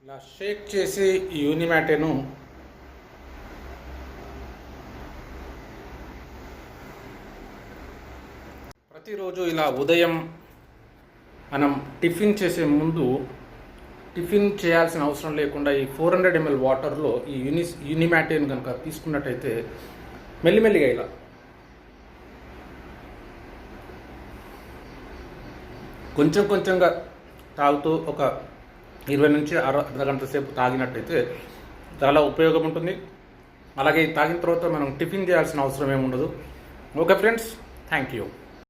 ఇలా షేక్ చేసి ఈ యూనిమాటేను ప్రతిరోజు ఇలా ఉదయం మనం టిఫిన్ చేసే ముందు టిఫిన్ చేయాల్సిన అవసరం లేకుండా ఈ 400 ml వాటర్లో ఈ యూనిమాటేను కనుక తీసుకున్నట్టయితే మెల్లిమెల్లిగా ఇలా కొంచెం కొంచెంగా తాగుతూ ఒక 20 నుంచి అర్ధగంట సేపు తాగినట్టయితే చాలా ఉపయోగం ఉంటుంది. అలాగే తాగిన తర్వాత మనం టిఫిన్ చేయాల్సిన అవసరం ఏమి ఉండదు. Okay friends, thank you.